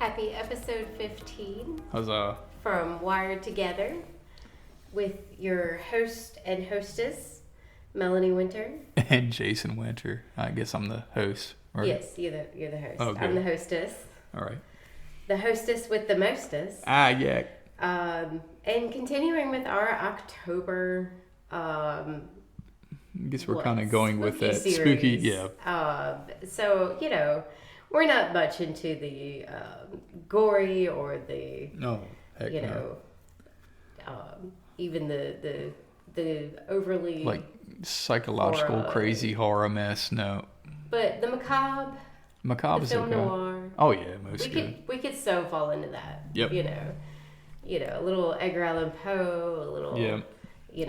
Happy episode 15 Huzzah. from Wired Together with your host and hostess, Melanie Winter. And Jason Winter. I guess I'm the host. Right? Yes, you're the host. Oh, good. I'm the hostess. All right. The hostess with the mostest. Yeah. And continuing with our October... I guess we're kind of going with that series. spooky, yeah. So, we're not much into the gory or the... No, heck no. Even the overly... Like psychological, crazy horror mess, no. But the macabre... Macabre the is film okay. noir. Oh, yeah, most good. We could so fall into that. Yep. A little Edgar Allan Poe, a little... Yeah.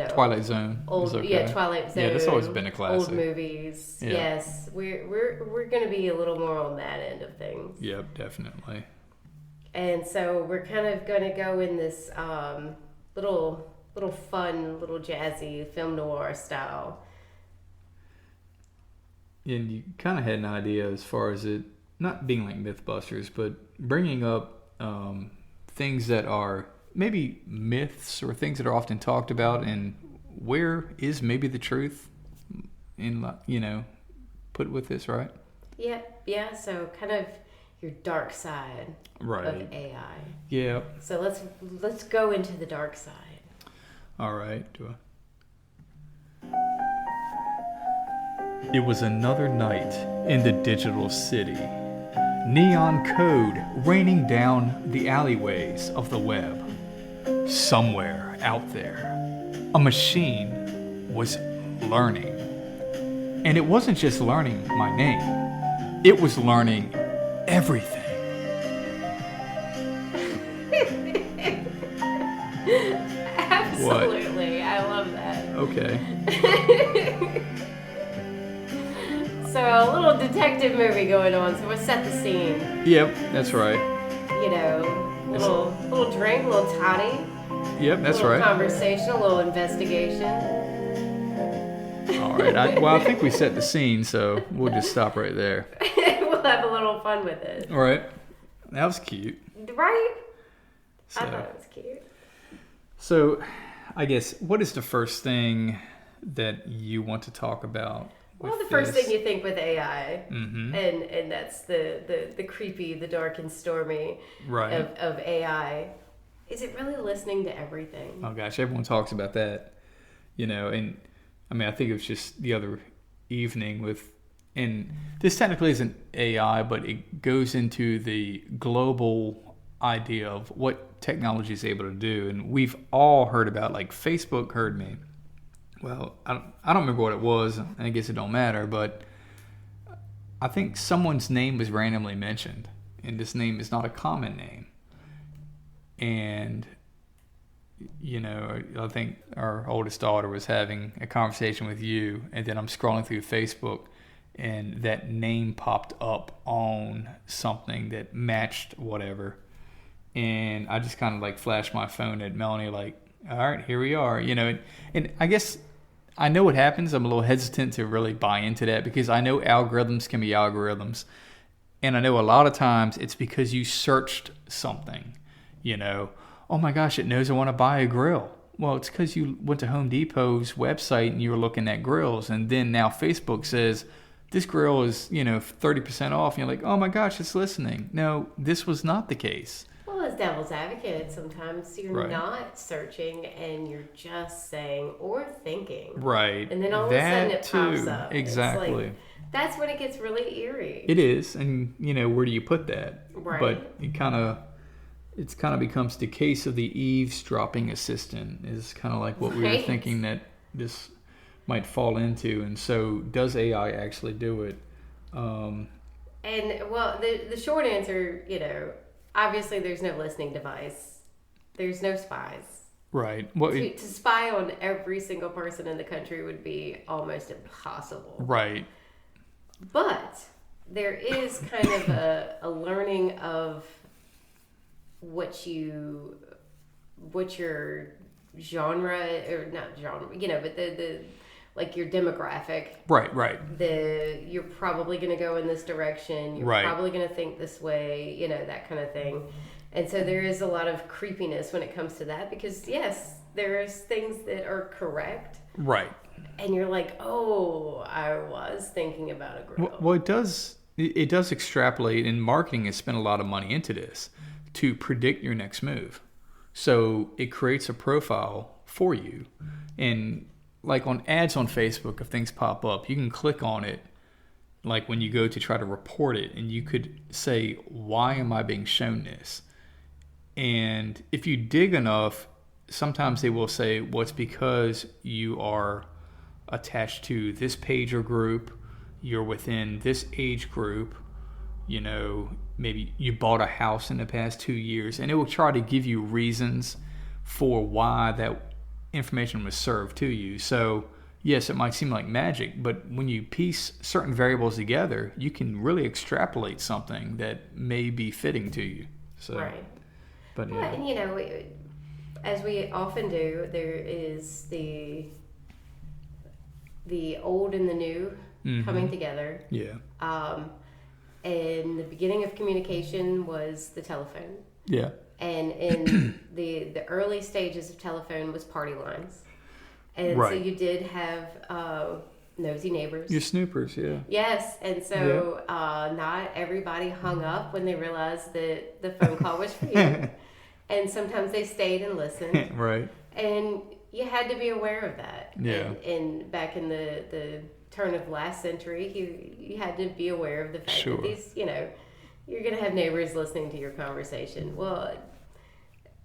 Twilight Zone. Old, okay. Twilight Zone. Yeah, that's always been a classic. Old movies. Yeah. Yes, we're going to be a little more on that end of things. Yep, definitely. And so we're kind of going to go in this little fun, little jazzy film noir style. And you kind of had an idea as far as it not being like Mythbusters, but bringing up things that are maybe myths or things that are often talked about, and where is maybe the truth in, put with this, right? Yeah. So kind of your dark side of AI. Yeah. So let's go into the dark side. All right. It was another night in the digital city. Neon code raining down the alleyways of the web. Somewhere out there, a machine was learning. And it wasn't just learning my name. It was learning everything. Absolutely. What? I love that. Okay. So a little detective movie going on. So we'll set the scene. Yep, that's right. Little drink, a little toddy. Yep, that's right. A little right. Conversation, a little investigation. All right. I think we set the scene, so we'll just stop right there. We'll have a little fun with it. All right. That was cute. Right? So, I thought it was cute. So, I guess, what is the first thing that you want to talk about? Well, the first thing you think with AI, mm-hmm. and that's the creepy, the dark and stormy of AI. Is it really listening to everything? Oh gosh, everyone talks about that, and I mean, I think it was just the other evening and this technically isn't AI, but it goes into the global idea of what technology is able to do, and we've all heard about, like Facebook heard me. Well, I don't remember what it was. I guess it don't matter, but I think someone's name was randomly mentioned, and this name is not a common name. And, I think our oldest daughter was having a conversation with you, and then I'm scrolling through Facebook, and that name popped up on something that matched whatever. And I just kind of like flashed my phone at Melanie, like, all right, here we are, and I guess I know what happens. I'm a little hesitant to really buy into that because I know algorithms can be algorithms. And I know a lot of times it's because you searched something, oh my gosh, it knows I want to buy a grill. Well, it's because you went to Home Depot's website and you were looking at grills. And then now Facebook says, this grill is, 30% off. And you're like, oh my gosh, it's listening. No, this was not the case. Well, as devil's advocate, sometimes you're not searching and you're just saying or thinking. Right. And then all of a sudden it pops up. Exactly. That's when it gets really eerie. It is. And, where do you put that? Right. But it kind of becomes the case of the eavesdropping assistant is kind of like what we were thinking that this might fall into. And so does AI actually do it? And, well, the short answer, obviously, there's no listening device. There's no spies. Right. Well, to spy on every single person in the country would be almost impossible. Right. But there is kind of a learning of what your genre, or not genre, but like your demographic. Right. You're probably going to go in this direction. You're probably going to think this way, that kind of thing. And so there is a lot of creepiness when it comes to that because, yes, there's things that are correct. Right. And you're like, oh, I was thinking about a grill. Well, it does extrapolate, and marketing has spent a lot of money into this to predict your next move. So it creates a profile for you. And like on ads on Facebook, if things pop up, you can click on it like when you go to try to report it, and you could say, why am I being shown this? And if you dig enough, sometimes they will say, well, it's because you are attached to this page or group, you're within this age group, maybe you bought a house in the past 2 years, and it will try to give you reasons for why that information was served to you. So yes, it might seem like magic, but when you piece certain variables together, you can really extrapolate something that may be fitting to you. So, right. But yeah, and as we often do, there is the old and the new coming together. Yeah. And the beginning of communication was the telephone. Yeah. And in the early stages of telephone was party lines. And so you did have nosy neighbors. Your snoopers, yeah. Yes, and so not everybody hung up when they realized that the phone call was for you. And sometimes they stayed and listened. Right. And you had to be aware of that. Yeah. And back in the turn of last century, you had to be aware of the fact that these, you're going to have neighbors listening to your conversation. Well,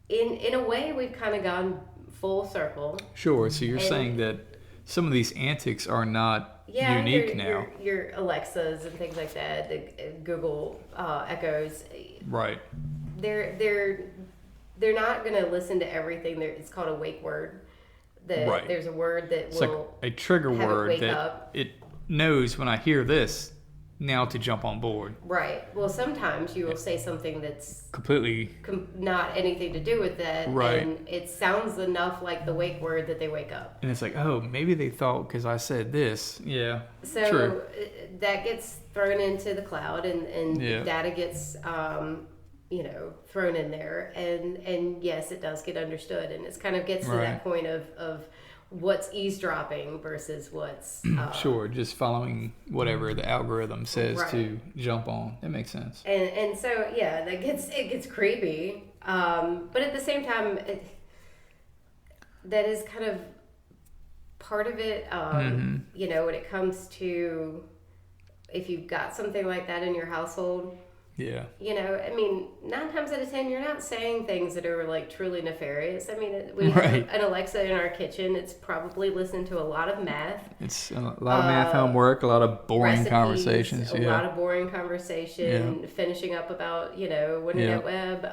in a way, we've kind of gone full circle. Sure. So you're saying that some of these antics are not unique now. Your Alexas and things like that, the Google Echoes. Right. They're not going to listen to everything. It's called a wake word. There's a word that it's will like a trigger word that up. It knows when I hear this, now to jump on board. Right. Well, sometimes you will say something that's completely not anything to do with that. Right. And it sounds enough like the wake word that they wake up. And it's like, oh, maybe they thought because I said this. Yeah. So true. That gets thrown into the cloud and data gets, thrown in there. And yes, it does get understood. And it kind of gets to that point of what's eavesdropping versus what's sure, just following whatever the algorithm says to jump on. That makes sense. And so it gets creepy, but at the same time that is kind of part of it. When it comes to if you've got something like that in your household, 9 times out of 10, you're not saying things that are like truly nefarious. I mean, we have an Alexa in our kitchen. It's probably listened to a lot of math. It's a lot of math homework, a lot of boring recipes, conversations. A lot of boring conversation, finishing up about, Internet web.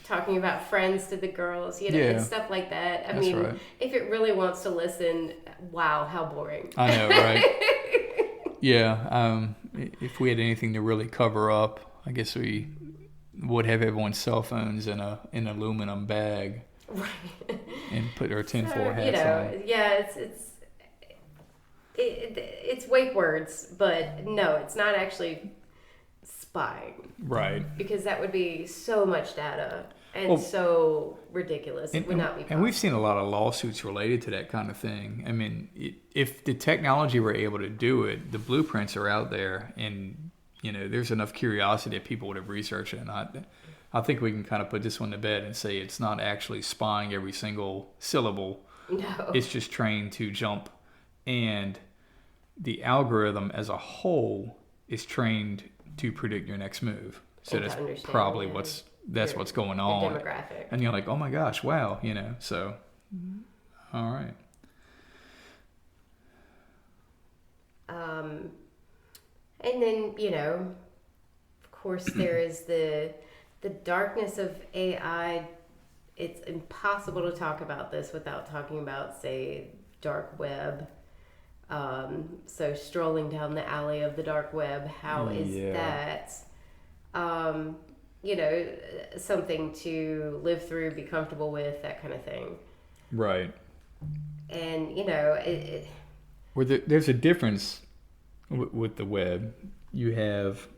Talking about friends to the girls, and stuff like that. I mean, if it really wants to listen, wow, how boring. I know, right? Yeah, if we had anything to really cover up, I guess we would have everyone's cell phones in an aluminum bag, and put our tinfoil hats on. Yeah, it's wake words, but no, it's not actually spying, right? Because that would be so much data. And so ridiculous. It would not be possible. And we've seen a lot of lawsuits related to that kind of thing. I mean, if the technology were able to do it, the blueprints are out there, and there's enough curiosity that people would have researched it. And I think we can kind of put this one to bed and say it's not actually spying every single syllable. No. It's just trained to jump, and the algorithm as a whole is trained to predict your next move. So that's probably what's going on. Demographic. And you're like, oh my gosh, wow, so. All right. And then, of course, there is the darkness of AI. It's impossible to talk about this without talking about, say, dark web. So strolling down the alley of the dark web, how is that, something to live through, be comfortable with, that kind of thing. Right. And There's a difference with the web. You have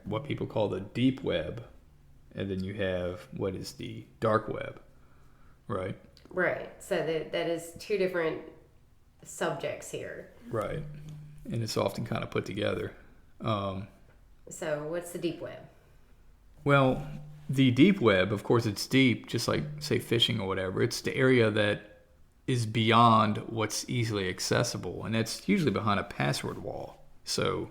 what people call the deep web, and then you have what is the dark web, right? Right. So that is two different subjects here. Right. And it's often kind of put together. So what's the deep web? Well, the deep web, of course, it's deep, just like, say, fishing or whatever. It's the area that is beyond what's easily accessible, and that's usually behind a password wall. So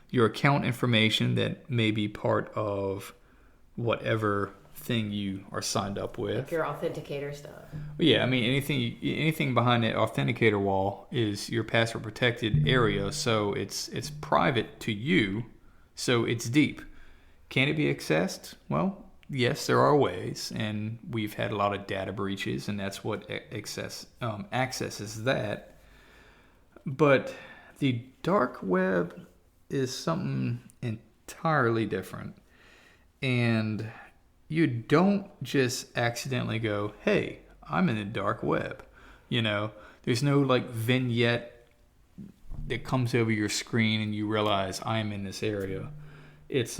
your account information that may be part of whatever thing you are signed up with. Like your authenticator stuff. Yeah, I mean, anything behind that authenticator wall is your password protected area, so it's private to you, so it's deep. Can it be accessed? Well, yes, there are ways, and we've had a lot of data breaches, and that's what accesses that. But the dark web is something entirely different, and you don't just accidentally go, hey, I'm in the dark web. There's no like vignette that comes over your screen and you realize I'm in this area. It's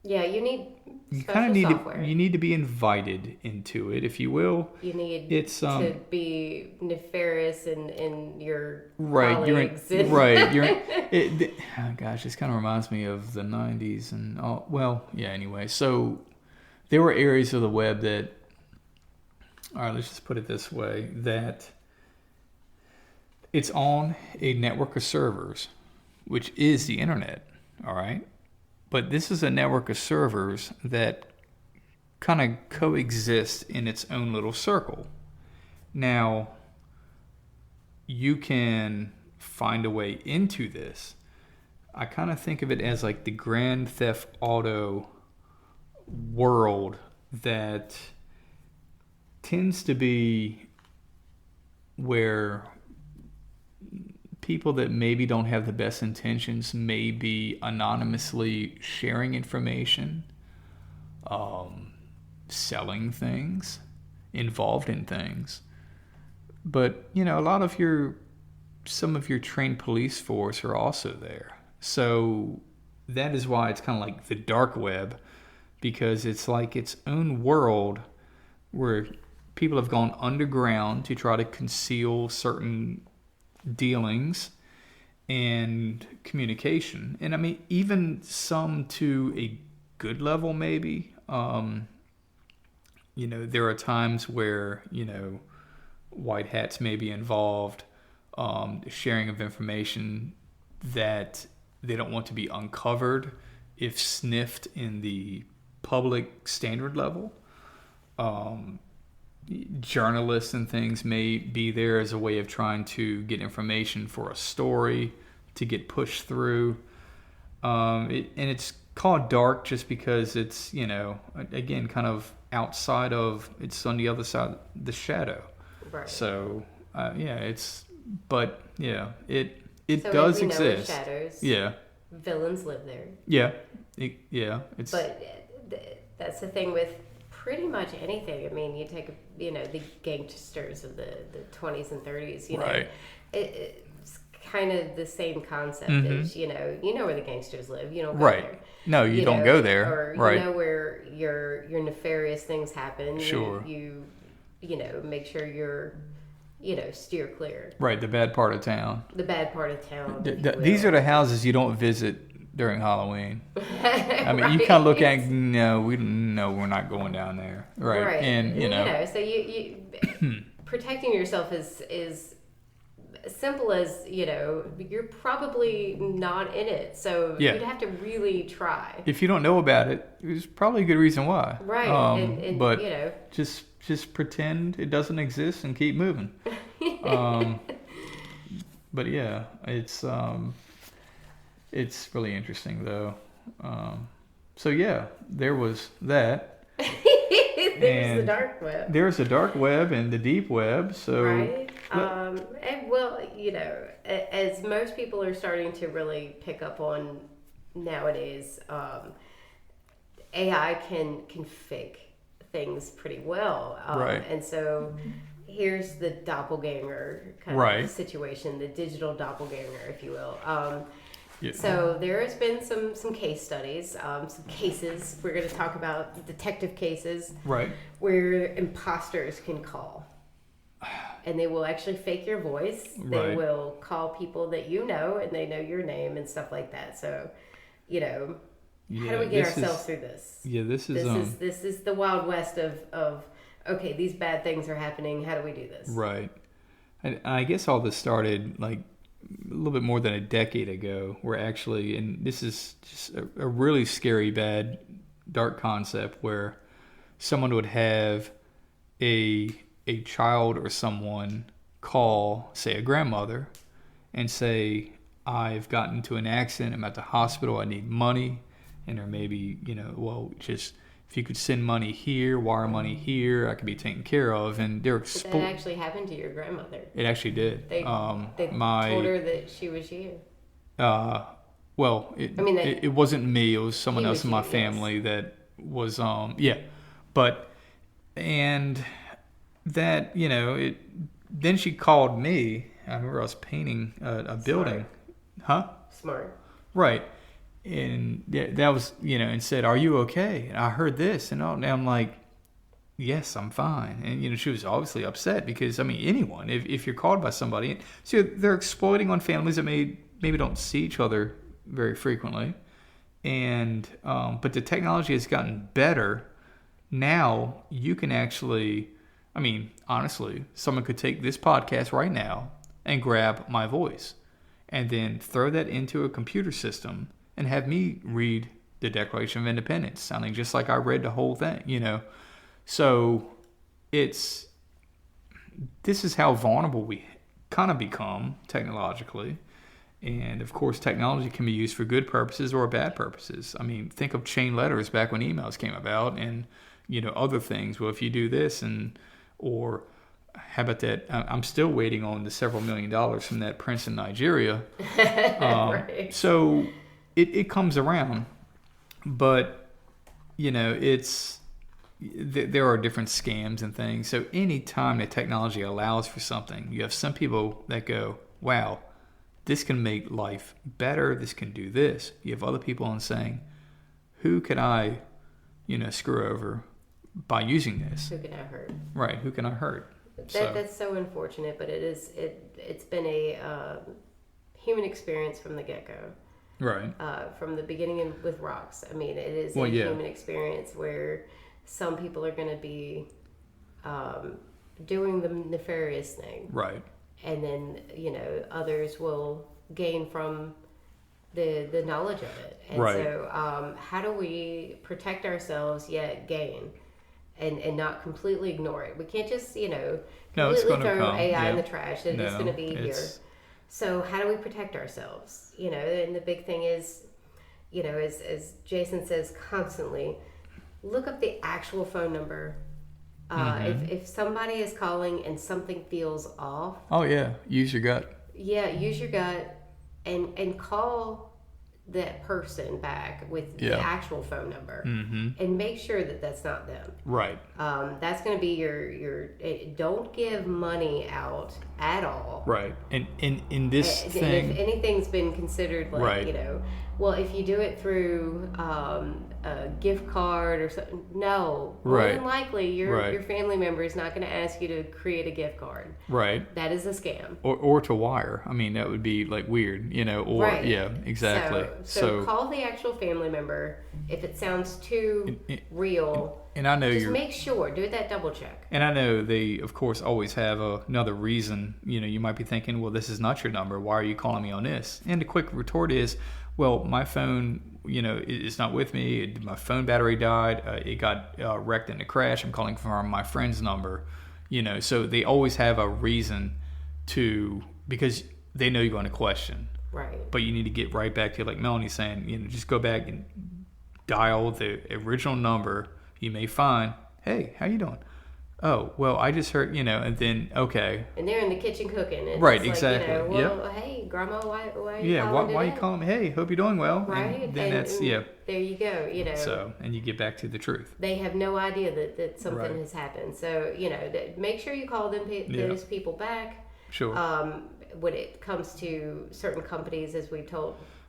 yeah, you need you special kind of need software. you need to be invited into it, if you will. You need it's to be nefarious in your right. colleagues. Gosh, this kind of reminds me of the 90s and all. Well, yeah. Anyway, so there were areas of the web that, all right, let's just put it this way, that it's on a network of servers, which is the internet. All right. But this is a network of servers that kind of coexist in its own little circle. Now, you can find a way into this. I kind of think of it as like the Grand Theft Auto world that tends to be where people that maybe don't have the best intentions may be anonymously sharing information, selling things, involved in things. But, some of your trained police force are also there. So that is why it's kind of like the dark web, because it's like its own world where people have gone underground to try to conceal certain dealings and communication. And I mean, even some to a good level, maybe. There are times where, white hats may be involved, sharing of information that they don't want to be uncovered if sniffed in the public standard level. Journalists and things may be there as a way of trying to get information for a story to get pushed through. And it's called dark just because it's, again, kind of outside of, it's on the other side of the shadow. Right. So, it So does we exist. know in shadows. Yeah. Villains live there. Yeah. But that's the thing with pretty much anything. I mean, you take the gangsters of the 20s and 30s. Right. It's kind of the same concept as you know where the gangsters live. You don't go right. there. No, you don't go there. Or right. you know where your nefarious things happen. Sure. You make sure you're steer clear. Right, the bad part of town. The bad part of town. These are the houses you don't visit during Halloween. I mean, you kind of look at, we're not going down there, right? And so you protecting yourself is as simple as you're probably not in it, so you'd have to really try. If you don't know about it, there's probably a good reason why, right? But just pretend it doesn't exist and keep moving. But yeah, it's really interesting though. So yeah, there was that. There's the dark web. There's the dark web and the deep web. So right. And well, as most people are starting to really pick up on nowadays, AI can fake things pretty well. Right. And so, here's the doppelganger kind Right. of situation, the digital doppelganger, if you will. Yeah. So there has been some case studies, some cases. We're going to talk about detective cases Right. where imposters can call. And they will actually fake your voice. They Right. will call people that you know, and they know your name and stuff like that. So, you know, how do we get ourselves through this? Yeah, this is This is the Wild West of okay, these bad things are happening. How do we do this? right. And I guess all this started like a little bit more than a decade ago, where actually, and this is just a really scary, bad, dark concept where someone would have a child or someone call, say, a grandmother, and say, I've gotten into an accident, I'm at the hospital, I need money, and or maybe, well, just if you could send money here, wire money here, I could be taken care of. And they're Did that actually happen to your grandmother? It actually did. They told her that she was you. Well, it wasn't me. It was someone else in my family that was, But, and that, then she called me. I remember I was painting a building. Huh? Smart. Right. And that was, and said, are you okay? And I heard this. And I'm like, yes, I'm fine. And, she was obviously upset because, anyone, if you're called by somebody, so they're exploiting on families that maybe don't see each other very frequently. And, but the technology has gotten better. Now you can actually, honestly, someone could take this podcast right now and grab my voice and then throw that into a computer system and have me read the Declaration of Independence, sounding just like I read the whole thing, So this is how vulnerable we kind of become technologically. And of course, technology can be used for good purposes or bad purposes. Think of chain letters back when emails came about and, other things. Well, if you do this or how about that? I'm still waiting on the several $1 million from that prince in Nigeria. Right. So it comes around, but, there are different scams and things. So anytime that technology allows for something, you have some people that go, wow, this can make life better. This can do this. You have other people on saying, who can I, screw over by using this? Who can I hurt? Right. Who can I hurt? That's so unfortunate, but it's been a human experience from the get-go. Right. From the beginning with rocks. It is a human experience where some people are going to be doing the nefarious thing. Right. And then, others will gain from the knowledge of it. And right. So how do we protect ourselves yet gain and not completely ignore it? We can't just, completely throw AI in the trash. It's going to be here. So how do we protect ourselves? And the big thing is, as Jason says constantly, look up the actual phone number. If somebody is calling and something feels off. Oh, yeah. Use your gut. Yeah, use your gut and call that person back with the actual phone number and make sure that that's not them. Right. That's going to be your don't give money out at all. Right. And in this thing. If anything's been considered like, well, if you do it through a gift card or something, no. More than likely, your family member is not going to ask you to create a gift card. Right. That is a scam. Or to wire. That would be like weird, or yeah, exactly. So call the actual family member. If it sounds too real, and I know just make sure, do that double check. And I know they, of course, always have another reason. You might be thinking, well, this is not your number. Why are you calling me on this? And the quick retort is, well, my phone, it's not with me. My phone battery died. It got wrecked in a crash. I'm calling from my friend's number. So they always have a reason because they know you're going to question. Right. But you need to get right back to, like Melanie's saying, just go back and dial the original number. You may find, hey, how you doing? oh, well, I just heard, and then, okay. And they're in the kitchen cooking. And Right, it's exactly. like, well, hey, Grandma, why are you Yeah, calling why are you today? calling me? Hey, hope you're doing well. Right? And then that's, yeah. There you go, So, and you get back to the truth. They have no idea that something Right. has happened. So, make sure you call those people back. Sure. When it comes to certain companies, as we've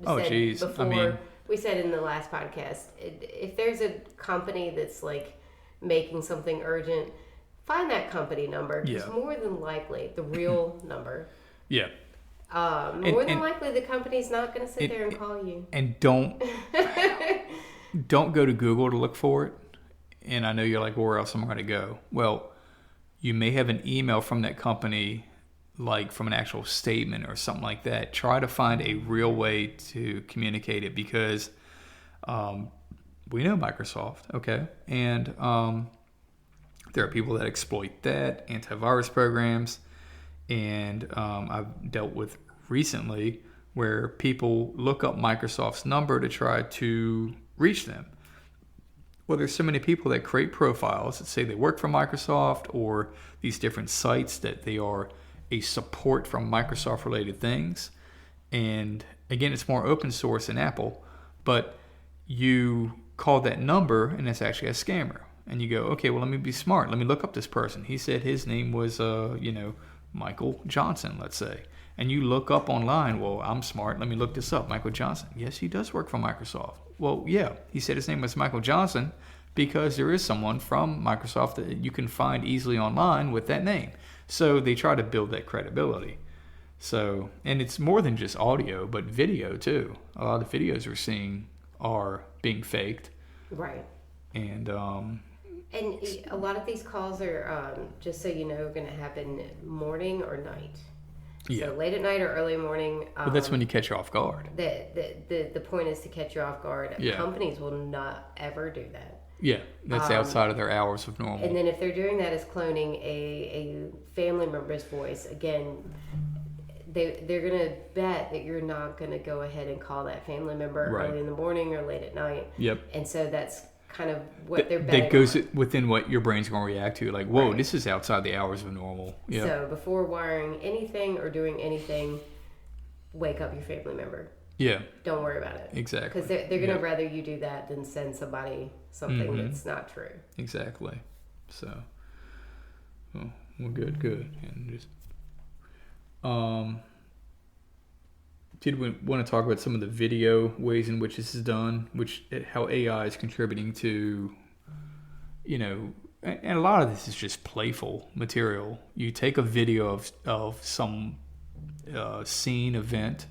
Oh, geez. before, we said in the last podcast, if there's a company that's like making something urgent, find that company number. Because more than likely, the real number. Yeah. More than likely, the company's not going to sit there and call you. And don't go to Google to look for it. And I know you're like, well, where else am I going to go? Well, you may have an email from that company, like from an actual statement or something like that. Try to find a real way to communicate it, because we know Microsoft, okay? And there are people that exploit that, antivirus programs. And I've dealt with recently where people look up Microsoft's number to try to reach them. Well, there's so many people that create profiles that say they work for Microsoft, or these different sites that they are a support from Microsoft related things. And again, it's more open source than Apple, but you call that number and it's actually a scammer. And you go, okay, well, let me be smart. Let me look up this person. He said his name was, Michael Johnson, let's say. And you look up online, well, I'm smart. Let me look this up. Michael Johnson. Yes, he does work for Microsoft. Well, yeah, he said his name was Michael Johnson because there is someone from Microsoft that you can find easily online with that name. So they try to build that credibility. So, and it's more than just audio, but video too. A lot of the videos we're seeing are being faked. Right. And a lot of these calls are, just so you know, going to happen morning or night. Yeah. So late at night or early morning. But that's when you catch you off guard. The point is to catch you off guard. Yeah. Companies will not ever do that. Yeah, that's outside of their hours of normal. And then if they're doing that as cloning a family member's voice, again, they're going to bet that you're not going to go ahead and call that family member early in the morning or late at night. Yep. And so that's kind of what they're betting that goes on. within what your brain's going to react to. Like, whoa, this is outside the hours of normal. Yeah. So before wiring anything or doing anything, wake up your family member. Yeah. Don't worry about it. Exactly. Because they're going to rather you do that than send somebody something that's not true. Exactly. So, well, good. And just, did we want to talk about some of the video ways in which this is done, how AI is contributing to, and a lot of this is just playful material. You take a video of some scene, event,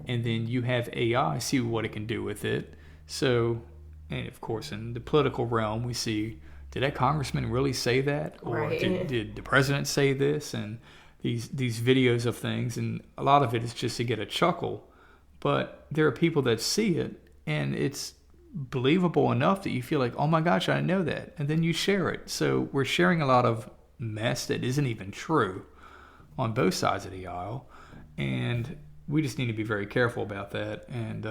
and then you have AI see what it can do with it. So, and of course, in the political realm, we see, did that congressman really say that? Or did the president say this? And these videos of things, and a lot of it is just to get a chuckle. But there are people that see it, and it's believable enough that you feel like, oh my gosh, I know that. And then you share it. So we're sharing a lot of mess that isn't even true on both sides of the aisle. And we just need to be very careful about that. And,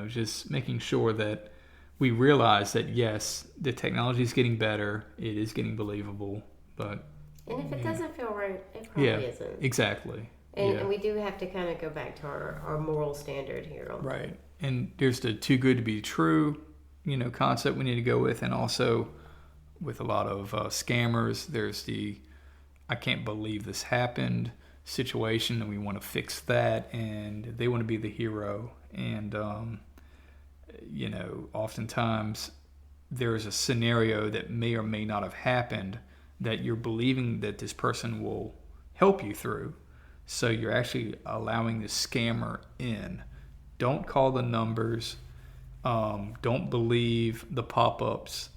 just making sure that we realize that, yes, the technology is getting better. It is getting believable. But and if it doesn't feel right, it probably isn't. Exactly. And we do have to kind of go back to our moral standard here. Right. And there's the too good to be true, concept we need to go with. And also with a lot of scammers, there's the I can't believe this happened situation, and we want to fix that, and they want to be the hero. And, oftentimes there's a scenario that may or may not have happened that you're believing that this person will help you through. So you're actually allowing the scammer in. Don't call the numbers. Don't believe the pop-ups.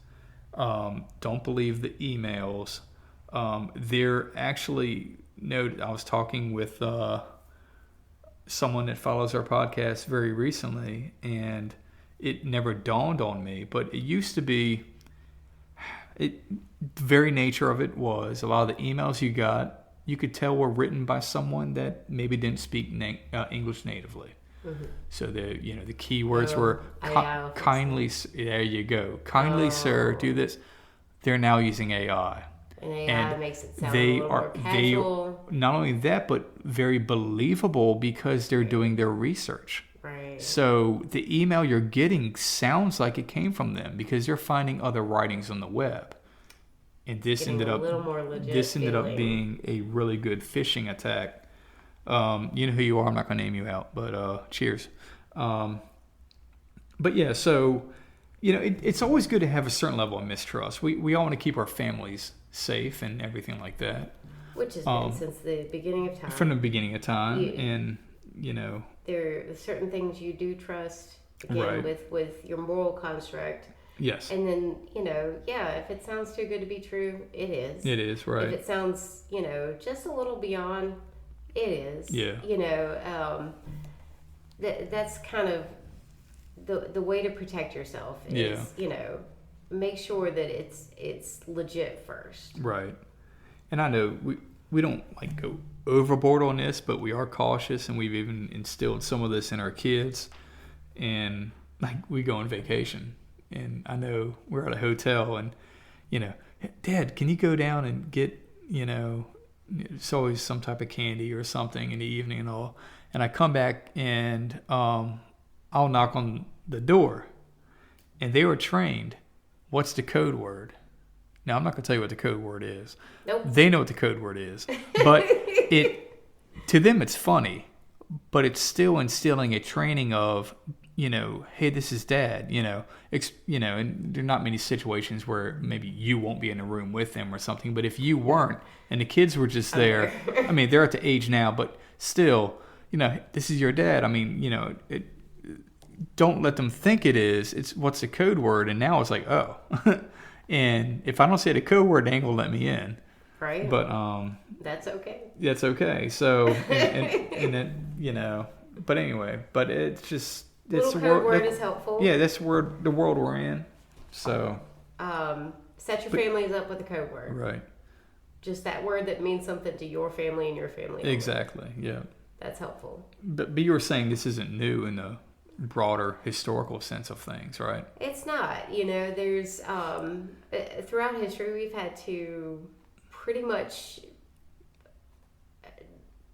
Don't believe the emails. They're actually, I was talking with someone that follows our podcast very recently, and it never dawned on me, but it used to be, the very nature of it was a lot of the emails you got, you could tell were written by someone that maybe didn't speak English natively. Mm-hmm. So the keywords were kindly. There you go. Kindly, sir, do this. they're now using AI. And AI And makes it sound a they little more casual. not only that, but very believable because they're doing their research. Right. So the email you're getting sounds like it came from them because they're finding other writings on the web. And this Getting ended a up little more legit up feeling. being a really good phishing attack. You know who you are. I'm not going to name you out, but cheers. But yeah, so it's always good to have a certain level of mistrust. We all want to keep our families safe and everything like that. Which has been since the beginning of time. From the beginning of time, and there are certain things you do trust again right. with your moral construct. Yes. And then, if it sounds too good to be true, it is. It is, right. If it sounds, just a little beyond, it is. Yeah. That's kind of the way to protect yourself is, make sure that it's legit first. Right. And I know we don't go overboard on this, but we are cautious, and we've even instilled some of this in our kids. And we go on vacation, and I know we're at a hotel, and Dad, can you go down and get it's always some type of candy or something in the evening and all. And I come back and I'll knock on the door, and they were trained. What's the code word? Now, I'm not going to tell you what the code word is. Nope. They know what the code word is. But to them, it's funny. But it's still instilling a training of, hey, this is Dad, and there are not many situations where maybe you won't be in a room with them or something. But if you weren't, and the kids were just there, I mean, they're at the age now, but still, this is your dad. I mean, don't let them think it is. It's what's the code word? And now it's like, oh. And if I don't say the code word, they ain't gonna let me in. Right. But that's okay. That's okay. So and then but anyway, but it's just little code word is helpful. Yeah, that's the world we're in. So set your families up with a code word. Right. Just that word that means something to your family and your family. Exactly. Only. Yeah. That's helpful. But you were saying this isn't new in the broader historical sense of things, right? It's not. There's throughout history we've had to pretty much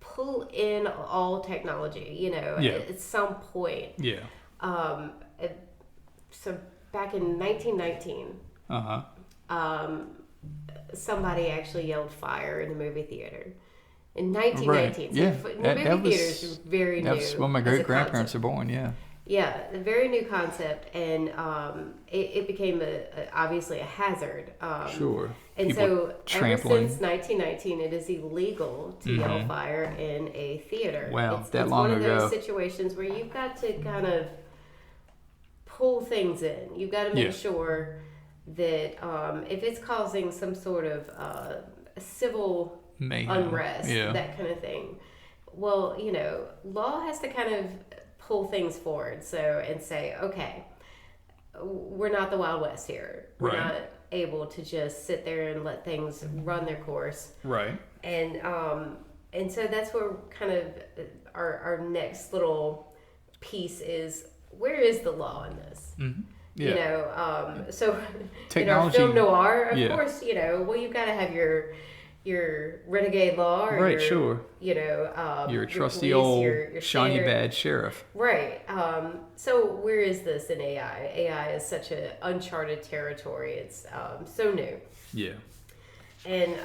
pull in all technology, at some point. Yeah. So back in 1919, somebody actually yelled fire in the movie theater. In 1919. Right. So Yeah. the movie theaters were very new. That's when my great-grandparents were born, yeah. Yeah, a very new concept, and it became obviously a hazard. Sure. And people so trampling. ever since 1919, it is illegal to yell fire in a theater. Wow, it's long one of ago. those situations where you've got to kind of pull things in. You've got to make sure that if it's causing some sort of civil mayhem, unrest, that kind of thing, well, law has to kind of pull things forward and say, okay, we're not the Wild West here. We're not able to just sit there and let things run their course. Right. And so that's where kind of our next little piece is, where is the law in this? Mm-hmm. Yeah. So Technology, in our film noir, of course, you've got to have your renegade law, or your trusty police, old your shiny standard. badge sheriff. Right. So where is this in AI? AI is such an uncharted territory. It's so new. Yeah. And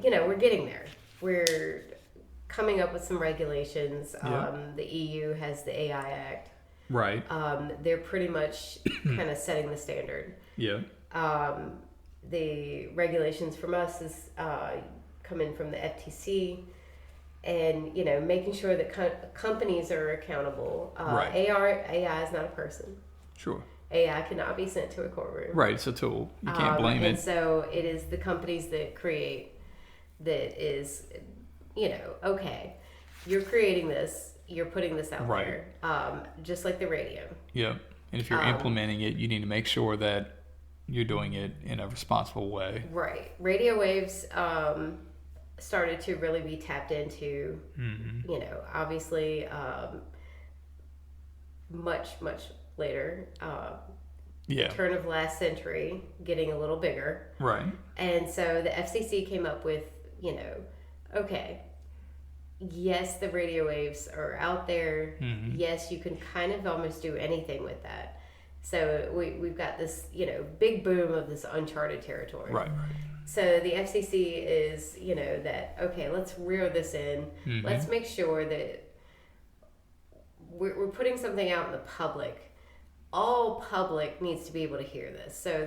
we're getting there. We're coming up with some regulations. The EU has the AI Act. Right. They're pretty much kind of setting the standard. Yeah. The regulations from us is coming from the FTC, and making sure that companies are accountable. Right. AI is not a person. Sure. AI cannot be sent to a courtroom. Right, it's a tool. You can't blame it. And so it is the companies that create that is, okay, you're creating this, you're putting this out there, just like the radio. Yeah, and if you're implementing it, you need to make sure that you're doing it in a responsible way. Right. Radio waves started to really be tapped into, obviously much, much later. Yeah. turn of last century, getting a little bigger. Right. And so the FCC came up with, okay, yes, the radio waves are out there. Mm-hmm. Yes, you can kind of almost do anything with that. So we've got this, big boom of this uncharted territory. Right. So the FCC is, that, okay, let's reel this in. Mm-hmm. Let's make sure that we're putting something out in the public. All public needs to be able to hear this. So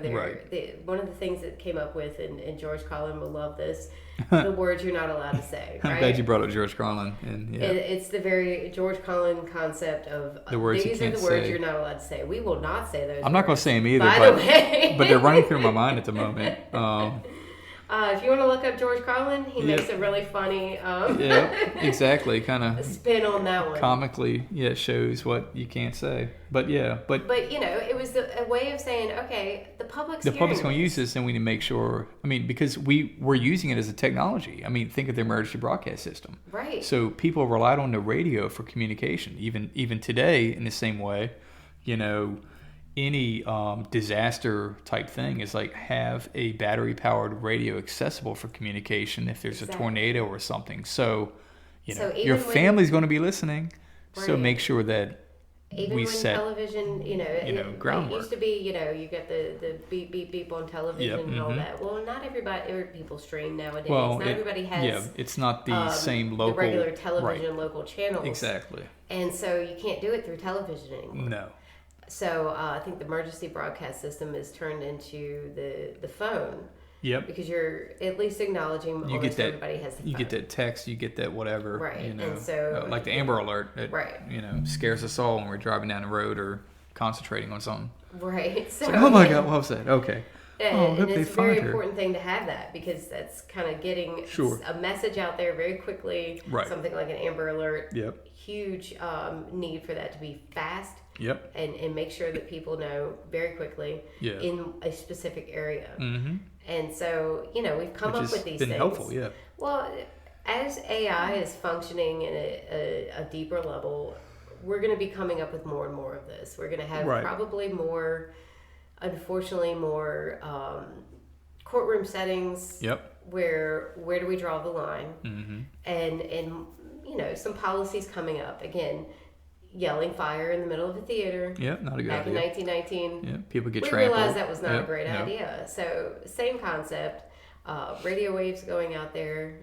one of the things that came up with, and George Carlin will love this, the words you're not allowed to say. Right? I'm glad you brought up George Carlin. And It's the very George Carlin concept of the words these you can't are the words say. you're not allowed to say. We will not say those. I'm not going to say them either, by the way. but they're running through my mind at the moment. If you want to look up George Carlin, he makes a really funny yeah, exactly. Kind of spin on that one. Comically, it shows what you can't say. But it was a way of saying, okay, the public's going to use this, and we need to make sure. I mean, because we're using it as a technology. I mean, think of the emergency broadcast system. Right. So people relied on the radio for communication. Even today, in the same way, any disaster type thing is like have a battery powered radio accessible for communication if there's a tornado or something. So your family's going to be listening. Right. So make sure that even we when set television, groundwork. It used to be, you get the beep beep beep on television and all that. Well, not people stream nowadays. Well, not everybody has. Yeah, it's not the same local. The regular television local channels. Exactly. And so you can't do it through television anymore. No. So I think the emergency broadcast system is turned into the phone. Yep. Because you're at least acknowledging everybody has the phone. You get that text, you get that whatever. Right. And so like the Amber Alert that scares us all when we're driving down the road or concentrating on something. Right. So, it's like, oh my God, what was that? Okay. And it's a very important thing to have that, because that's kind of getting a message out there very quickly. Right. Something like an Amber Alert. Yep. Huge need for that to be fast. Yep. And make sure that people know very quickly in a specific area. Mm-hmm. And so, we've come up with these things. Been helpful, yeah. Well, as AI is functioning in a deeper level, we're going to be coming up with more and more of this. We're going to have probably more, unfortunately, more courtroom settings. Yep. Where do we draw the line? Mm-hmm. And some policies coming up. Again, yelling fire in the middle of a theater. Yep, not a good idea. Back in 1919. Yeah, people get trampled. We realized that was not a great idea. No. So, same concept. Radio waves going out there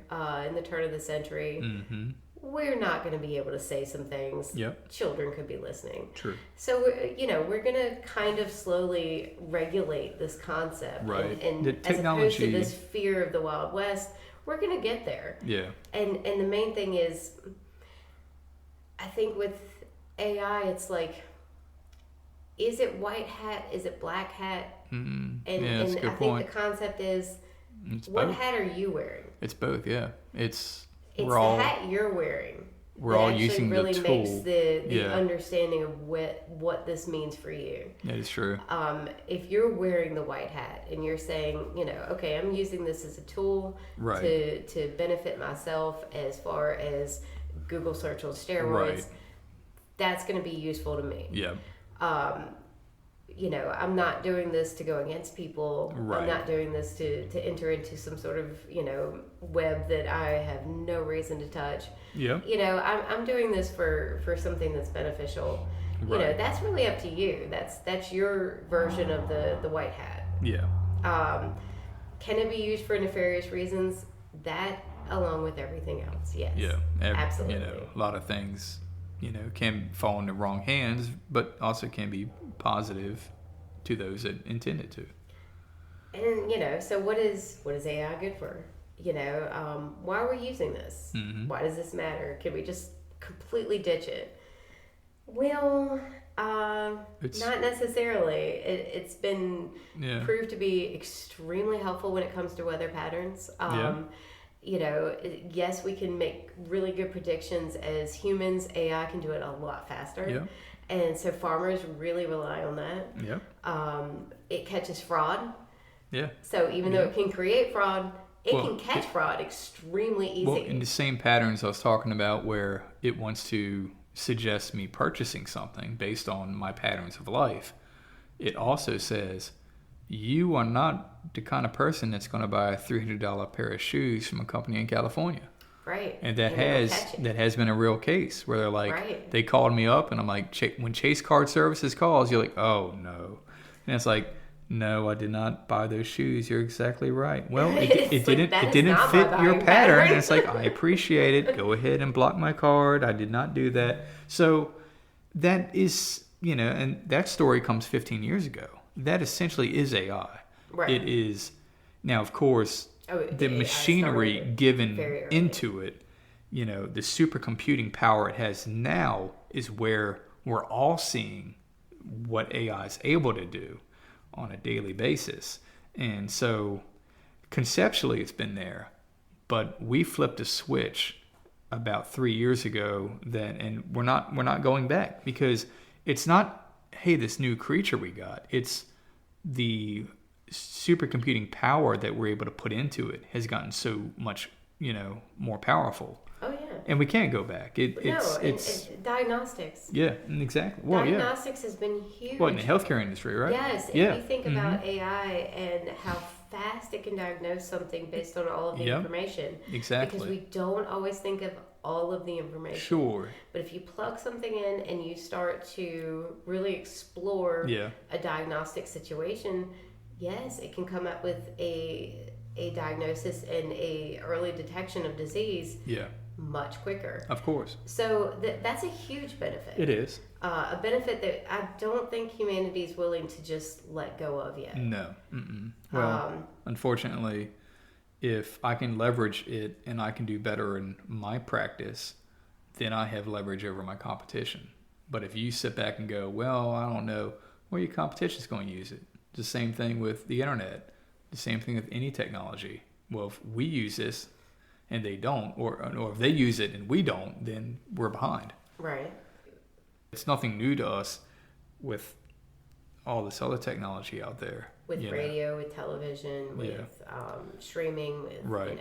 in the turn of the century. Mm-hmm. We're not going to be able to say some things. Yep. Children could be listening. True. So, we're going to kind of slowly regulate this concept. Right. And as opposed to this fear of the Wild West, we're going to get there. Yeah. And the main thing is, I think with AI, it's like, is it white hat? Is it black hat? Mm-hmm. And I think the concept is, what hat are you wearing? It's both, yeah. It's the hat you're wearing. We're all using really the tool. Makes the understanding of what this means for you. That is true. If you're wearing the white hat and you're saying, okay, I'm using this as a tool to benefit myself as far as Google search on steroids. Right. That's going to be useful to me. Yeah. I'm not doing this to go against people. Right. I'm not doing this to enter into some sort of, web that I have no reason to touch. Yeah. I'm doing this for something that's beneficial. Right. That's really up to you. That's your version of the white hat. Yeah. Can it be used for nefarious reasons? That, along with everything else, yes. Yeah. Absolutely. A lot of things can fall in the wrong hands, but also can be positive to those that intend it to. And, so what is AI good for? Why are we using this? Mm-hmm. Why does this matter? Can we just completely ditch it? Well, not necessarily. It's been proved to be extremely helpful when it comes to weather patterns. Yes, we can make really good predictions as humans. AI can do it a lot faster. Yeah. And so farmers really rely on that. Yeah. It catches fraud. Yeah. So even though it can create fraud, it can catch fraud extremely easy. Well, in the same patterns I was talking about where it wants to suggest me purchasing something based on my patterns of life, it also says you are not the kind of person that's going to buy a $300 pair of shoes from a company in California. Right. And that has been a real case where they're like, they called me up and I'm like, when Chase Card Services calls, you're like, oh no. And it's like, no, I did not buy those shoes. You're exactly right. Well, it didn't fit your pattern. And it's like, I appreciate it. Go ahead and block my card. I did not do that. So that is, and that story comes 15 years ago. That essentially is AI. Right. It is. Now, of course, the machinery given into it, the supercomputing power it has now is where we're all seeing what AI is able to do on a daily basis. And so conceptually it's been there, but we flipped a switch about 3 years ago and we're not going back, because it's not, hey, this new creature we got. It's the supercomputing power that we're able to put into it has gotten so much, more powerful. Oh yeah. And we can't go back. It's diagnostics. Yeah, exactly. Well, diagnostics has been huge. Well, in the healthcare industry, right? Yes. If you think about AI and how fast it can diagnose something based on all of the information. Exactly. Because we don't always think of all of the information. Sure. But if you plug something in and you start to really explore a diagnostic situation, yes, it can come up with a diagnosis and a early detection of disease much quicker. Of course. So that's a huge benefit. It is. A benefit that I don't think humanity is willing to just let go of yet. No. Well, unfortunately, if I can leverage it and I can do better in my practice, then I have leverage over my competition. But if you sit back and go, well, I don't know, well, your competition's going to use it. The same thing with the internet. The same thing with any technology. Well, if we use this and they don't, or if they use it and we don't, then we're behind. Right. It's nothing new to us with all this other technology out there. With radio, with television, with streaming, with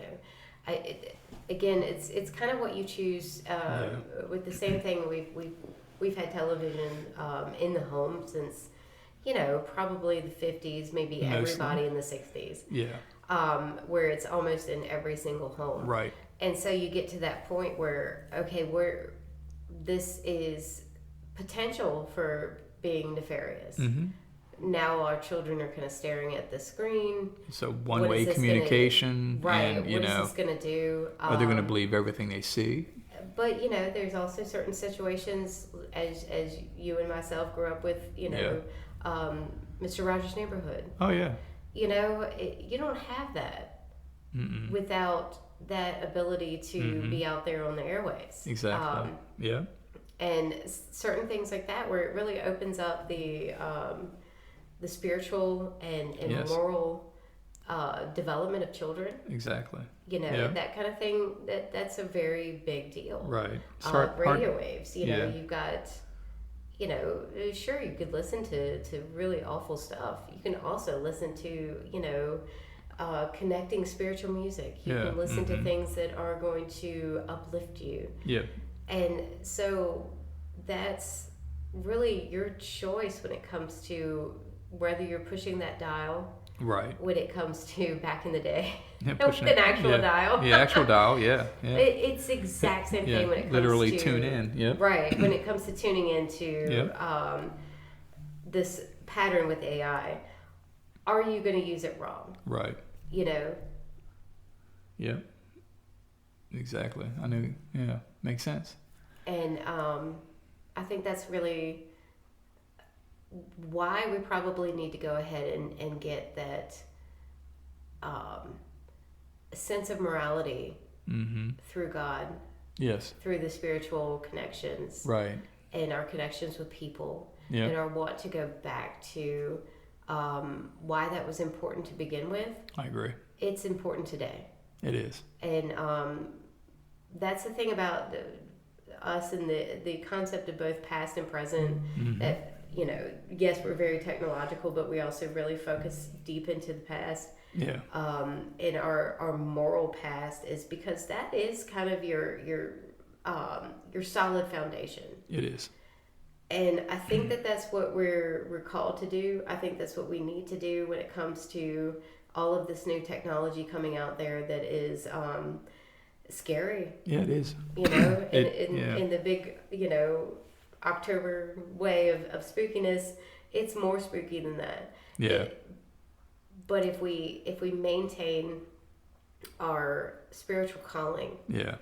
again, it's kind of what you choose. With the same thing, we've had television in the home since probably the 50s, maybe everybody in the 60s. Yeah. Where it's almost in every single home. Right. And so you get to that point where this is potential for being nefarious. Mm-hmm. Now our children are kind of staring at the screen. So one-way communication. Right. And, what is this going to do? Are they going to believe everything they see? But, there's also certain situations, as you and myself grew up with, Mr. Rogers' Neighborhood. Oh, yeah. You don't have that without that ability to be out there on the airwaves. Exactly. And certain things like that, where it really opens up the spiritual and moral development of children. Exactly. That kind of thing. That's a very big deal. Right. Radio waves. You've got. Sure, you could listen to really awful stuff. You can also listen to, connecting spiritual music. You can listen to things that are going to uplift you. Yeah. And so that's really your choice when it comes to whether you're pushing that dial. Right. When it comes to back in the day. An actual dial. Yeah, actual dial, yeah. It's the exact same thing when it comes literally to... tune in, yeah. Right, when it comes to tuning into this pattern with AI. Are you going to use it wrong? Right. Yeah. Exactly. I knew, makes sense. And I think that's really why we probably need to go ahead and get that sense of morality through God. Yes. Through the spiritual connections. Right. And our connections with people. Yeah. And our want to go back to why that was important to begin with. I agree. It's important today. It is. And that's the thing about us and the concept of both past and present. That, yes, we're very technological, but we also really focus deep into the past. Yeah. And our moral past is because that is kind of your solid foundation. It is. And I think that that's what we're called to do. I think that's what we need to do when it comes to all of this new technology coming out there that is scary. Yeah, it is. You know, Yeah. in the big, you know, October way of spookiness, it's more spooky than that. Yeah. But if we maintain our spiritual calling Yeah.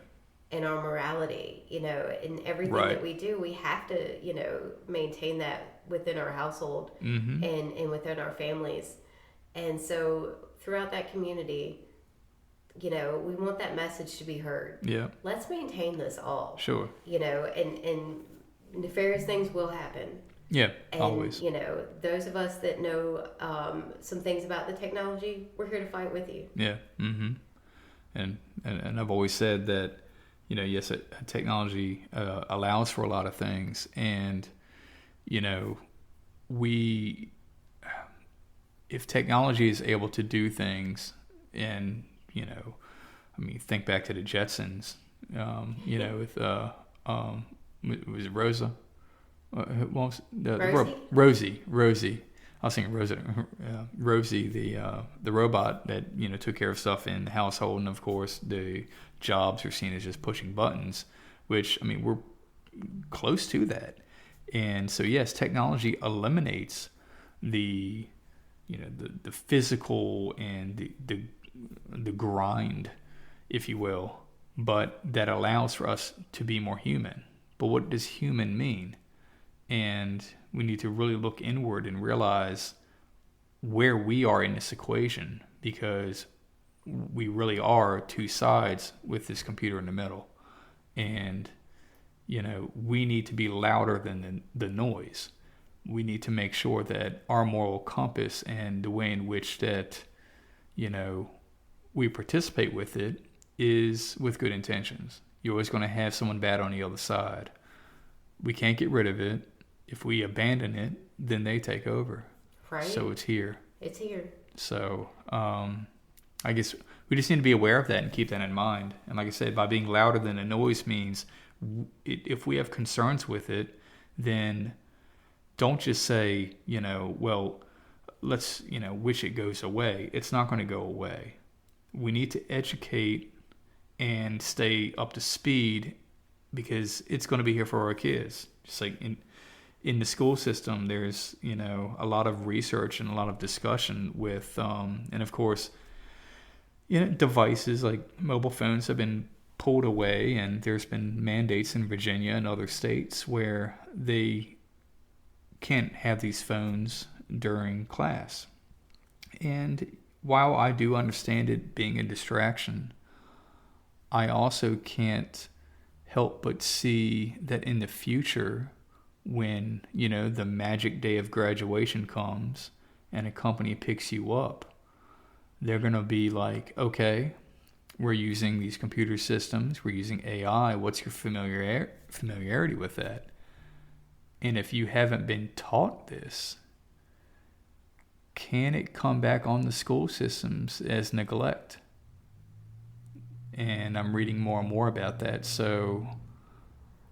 and our morality, you know, in everything Right. that we do, we have to, you know, maintain that within our household Mm-hmm. and within our families. And so throughout that community, you know, we want that message to be heard. Yeah. Let's maintain this all. Sure. You know, and nefarious things will happen. Yeah. And, Always. you know, those of us that know some things about the technology, we're here to fight with you. Yeah. Mm-hmm. And I've always said that, you know, yes, technology allows for a lot of things, and you know, if technology is able to do things, and you know, I mean, think back to the Jetsons, you know, with was it Rosa? What was Rosie. I was thinking Rosie, the robot that, you know, took care of stuff in the household, and of course the jobs are seen as just pushing buttons, which, I mean, we're close to that. And so yes, technology eliminates the, you know, the physical and the grind, if you will, but that allows for us to be more human. But what does human mean? And we need to really look inward and realize where we are in this equation, because we really are two sides with this computer in the middle. And, you know, we need to be louder than the noise. We need to make sure that our moral compass and the way in which that, you know, we participate with it is with good intentions. You're always going to have someone bad on the other side. We can't get rid of it. If we abandon it, then they take over. Right. So it's here. It's here. So I guess we just need to be aware of that and keep that in mind. And like I said, by being louder than the noise means if we have concerns with it, then don't just say, you know, well, let's, you know, wish it goes away. It's not going to go away. We need to educate and stay up to speed, because it's going to be here for our kids. Just like in the school system, there's, you know, a lot of research and a lot of discussion with, and of course, you know, devices like mobile phones have been pulled away, and there's been mandates in Virginia and other states where they can't have these phones during class. And while I do understand it being a distraction, I also can't help but see that in the future, when, you know, the magic day of graduation comes and a company picks you up, they're going to be like, okay, we're using these computer systems, we're using AI, what's your familiarity with that? And if you haven't been taught this, can it come back on the school systems as neglect? And I'm reading more and more about that. So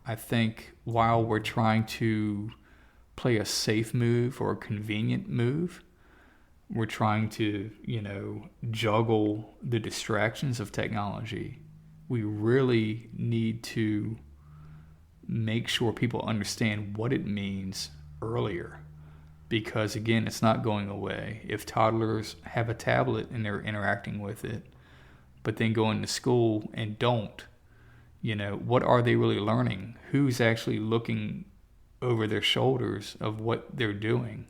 I think while we're trying to play a safe move or a convenient move, we're trying to, you know, juggle the distractions of technology. We really need to make sure people understand what it means earlier, because again, it's not going away. If toddlers have a tablet and they're interacting with it, but then go into school and don't, you know, what are they really learning? Who's actually looking over their shoulders of what they're doing?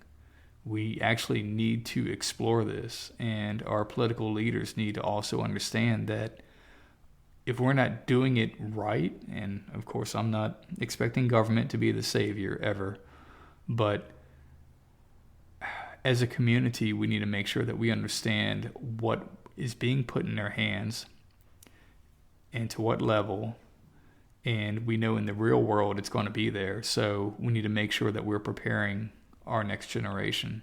We actually need to explore this, and our political leaders need to also understand that if we're not doing it right, and of course I'm not expecting government to be the savior ever, but as a community, we need to make sure that we understand what is being put in their hands and to what level, and we know in the real world it's going to be there. So we need to make sure that we're preparing our next generation.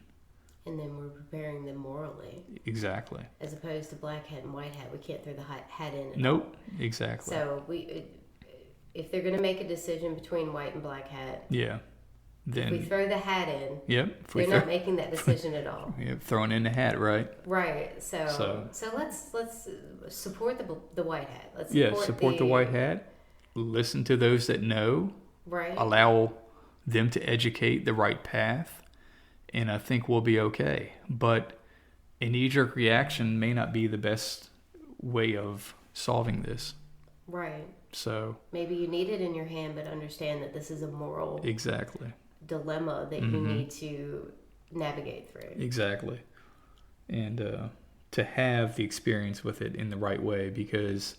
And then we're preparing them morally. Exactly. As opposed to black hat and white hat. We can't throw the hat in. Nope. Exactly. So if they're going to make a decision between white and black hat, yeah, then if we throw the hat in, yep, if we they're not making that decision at all. Yep, throwing in the hat, right? Right. So let's support the white hat. Let's support the white hat. Listen to those that know. Right. Allow them to educate the right path, and I think we'll be okay. But a knee-jerk reaction may not be the best way of solving this. Right. So maybe you need it in your hand, but understand that this is a moral dilemma that you need to navigate through. Exactly. And to have the experience with it in the right way, because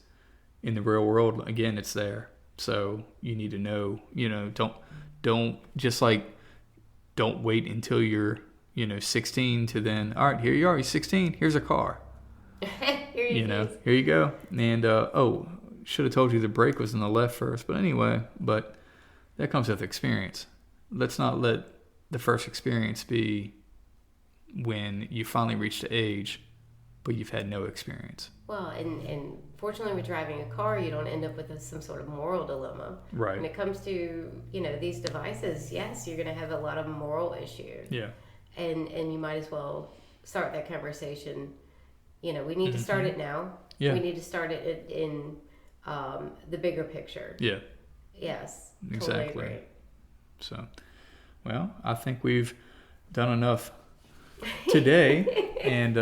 in the real world, again, it's there. So you need to know, don't wait until you're, 16 to then, all right, here you are, you're 16, here's a car. Here you go. And, should have told you the brake was on the left first. But anyway, that comes with experience. Let's not let the first experience be when you finally reach the age, but you've had no experience. Well, and fortunately with driving a car, you don't end up with some sort of moral dilemma. Right. When it comes to, these devices, yes, you're going to have a lot of moral issues. Yeah. And you might as well start that conversation. We need to start it now. Yeah. We need to start it in the bigger picture. Yeah. Yes. Exactly. Totally agree. So, well, I think we've done enough today. And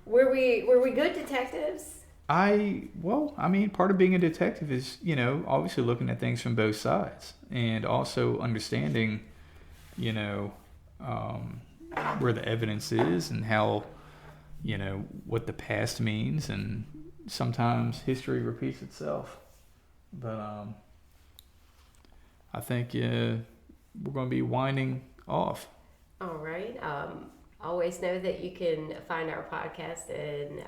were we good detectives? Part of being a detective is, obviously looking at things from both sides, and also understanding, where the evidence is and how, what the past means, and sometimes history repeats itself. But I think we're going to be winding off. All right. Always know that you can find our podcast in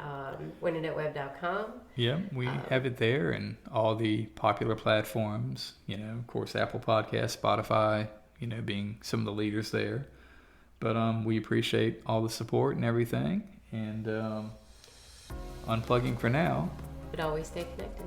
winternetweb.com. Yeah, we have it there and all the popular platforms, of course, Apple Podcasts, Spotify, being some of the leaders there. But we appreciate all the support and everything. And unplugging for now. But always stay connected.